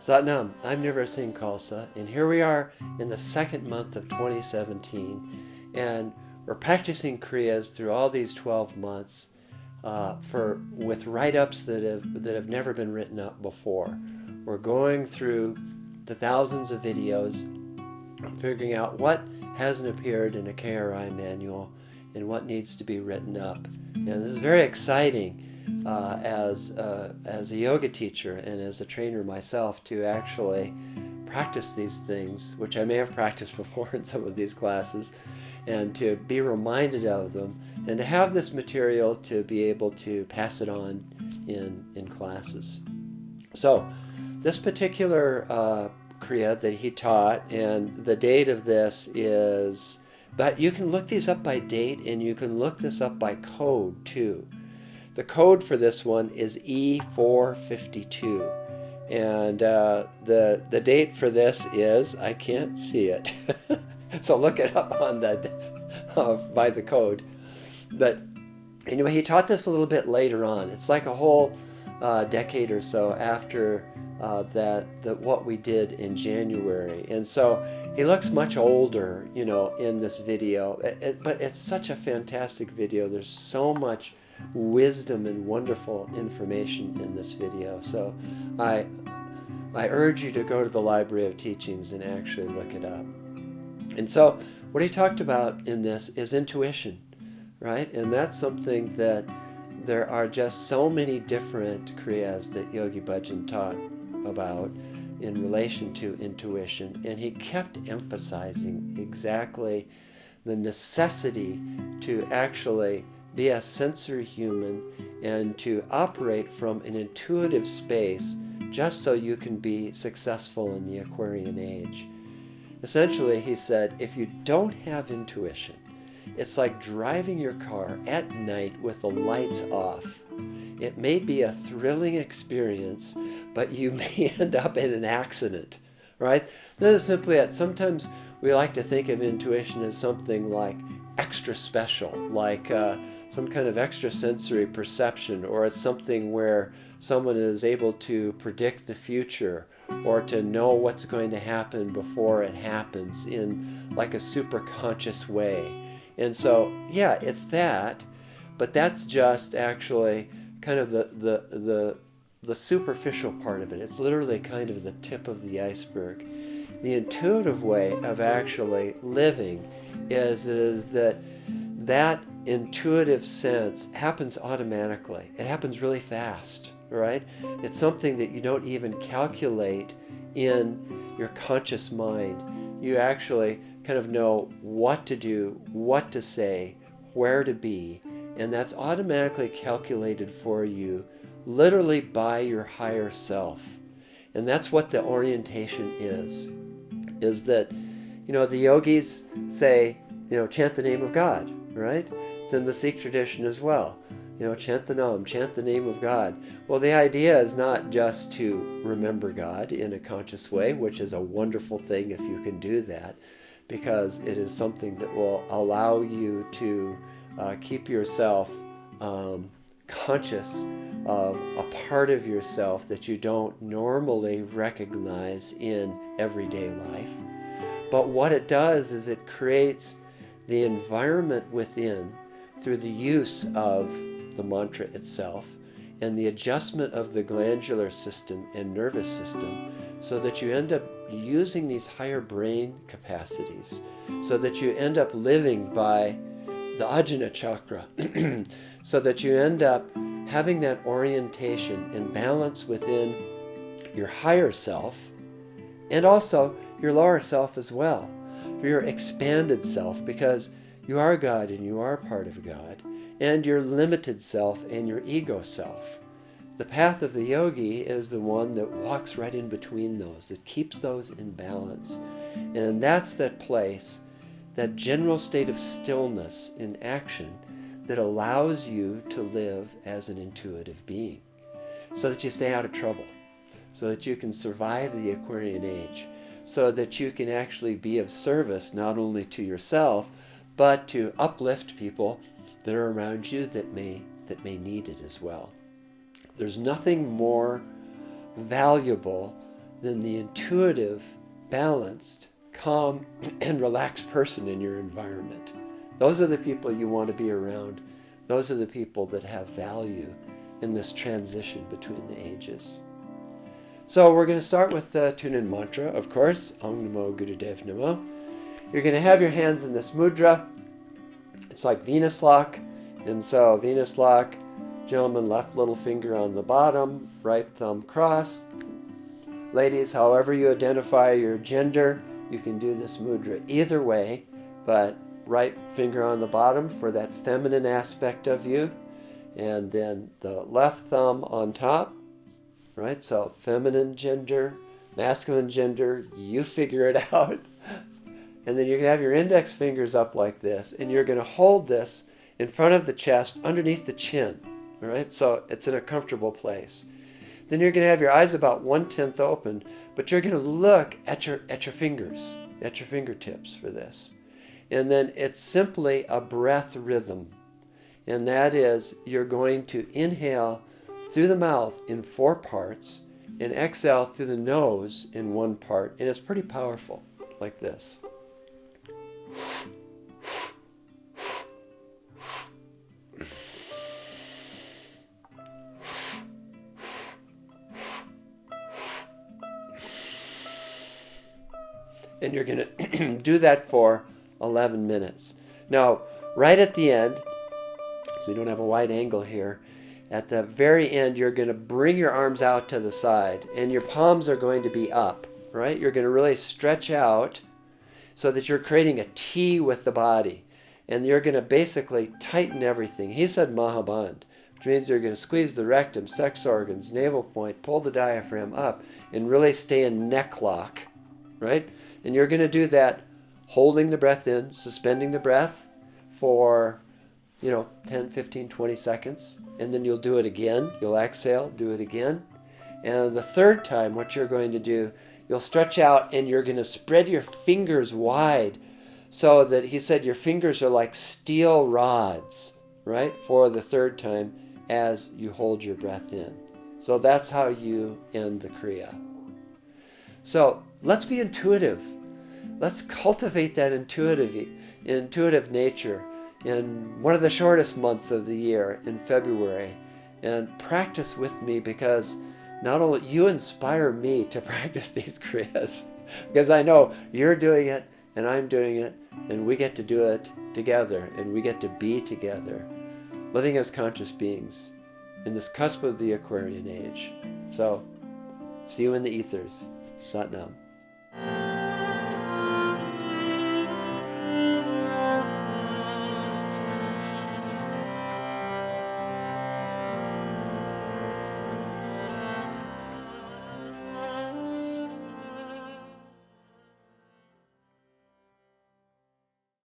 Satnam, I'm Nirvair Singh Khalsa, and here we are in the second month of 2017, and we're practicing Kriyas through all these 12 months with write-ups that have never been written up before. We're going through the thousands of videos, figuring out what hasn't appeared in a KRI manual and what needs to be written up. And this is very exciting as a yoga teacher and as a trainer myself to actually practice these things, which I may have practiced before in some of these classes, and to be reminded of them, and to have this material to be able to pass it on in classes. So this particular Kriya that he taught, and the date of this is, but you can look these up by date and you can look this up by code too. The code for this one is E452, and the date for this is, I can't see it, so look it up on by the code. But anyway, he taught this a little bit later on. It's like a whole decade or so after what we did in January, and so he looks much older, in this video. But it's such a fantastic video. There's so much wisdom and wonderful information in this video. So I urge you to go to the Library of Teachings and actually look it up. And so what he talked about in this is intuition, right? And that's something that there are just so many different kriyas that Yogi Bhajan taught about in relation to intuition, and he kept emphasizing exactly the necessity to actually be a sensory human and to operate from an intuitive space just so you can be successful in the Aquarian age. Essentially, he said, if you don't have intuition, it's like driving your car at night with the lights off. It may be a thrilling experience, but you may end up in an accident, right? That is simply it. Sometimes we like to think of intuition as something like extra special, like some kind of extrasensory perception, or it's something where someone is able to predict the future or to know what's going to happen before it happens in like a super conscious way. And so, yeah, it's that, but that's just actually kind of the superficial part of it. It's literally kind of the tip of the iceberg. The intuitive way of actually living is that intuitive sense happens automatically. It happens really fast, right? It's something that you don't even calculate in your conscious mind. You actually kind of know what to do, what to say, where to be, and that's automatically calculated for you literally by your higher self. And that's what the orientation is that, the yogis say, chant the name of God, right? It's in the Sikh tradition as well. Chant the Nam, chant the name of God. Well, the idea is not just to remember God in a conscious way, which is a wonderful thing if you can do that, because it is something that will allow you to keep yourself conscious of a part of yourself that you don't normally recognize in everyday life. But what it does is it creates the environment within through the use of the mantra itself and the adjustment of the glandular system and nervous system, so that you end up using these higher brain capacities, so that you end up living by the Ajna chakra, so that you end up having that orientation and balance within your higher self and also your lower self as well, for your expanded self, because you are God and you are part of God, and your limited self and your ego self. The path of the yogi is the one that walks right in between those, that keeps those in balance. And that's that place, that general state of stillness in action that allows you to live as an intuitive being, so that you stay out of trouble, so that you can survive the Aquarian age, so that you can actually be of service not only to yourself, but to uplift people that are around you that may need it as well. There's nothing more valuable than the intuitive, balanced, calm, and relaxed person in your environment. Those are the people you want to be around. Those are the people that have value in this transition between the ages. So we're going to start with the tune-in mantra, of course, Om Namo Gurudev Namo. You're going to have your hands in this mudra. It's like Venus lock. And so Venus lock, gentlemen, left little finger on the bottom, right thumb crossed. Ladies, however you identify your gender, you can do this mudra either way, but right finger on the bottom for that feminine aspect of you, and then the left thumb on top, right? So feminine gender, masculine gender, you figure it out. And then you're going to have your index fingers up like this, and you're going to hold this in front of the chest, underneath the chin, all right? So it's in a comfortable place. Then you're going to have your eyes about 1/10 open, but you're going to look at your fingers, at your fingertips for this. And then it's simply a breath rhythm. And that is, you're going to inhale through the mouth in 4 parts and exhale through the nose in 1 part. And it's pretty powerful, like this. And you're going to do that for 11 minutes. Now, right at the end, so you don't have a wide angle here, at the very end, you're going to bring your arms out to the side, and your palms are going to be up, right? You're going to really stretch out so that you're creating a T with the body. And you're going to basically tighten everything. He said Mahaband, which means you're going to squeeze the rectum, sex organs, navel point, pull the diaphragm up, and really stay in neck lock, right? And you're going to do that holding the breath in, suspending the breath for, 10, 15, 20 seconds. And then you'll do it again. You'll exhale, do it again. And the third time, what you're going to do, you'll stretch out and you're going to spread your fingers wide so that he said your fingers are like steel rods, right? For the third time as you hold your breath in. So that's how you end the Kriya. So let's be intuitive. Let's cultivate that intuitive nature in one of the shortest months of the year, in February, and practice with me, because not only you inspire me to practice these Kriyas, because I know you're doing it and I'm doing it, and we get to do it together, and we get to be together, living as conscious beings in this cusp of the Aquarian age. So, see you in the ethers. Sat Nam.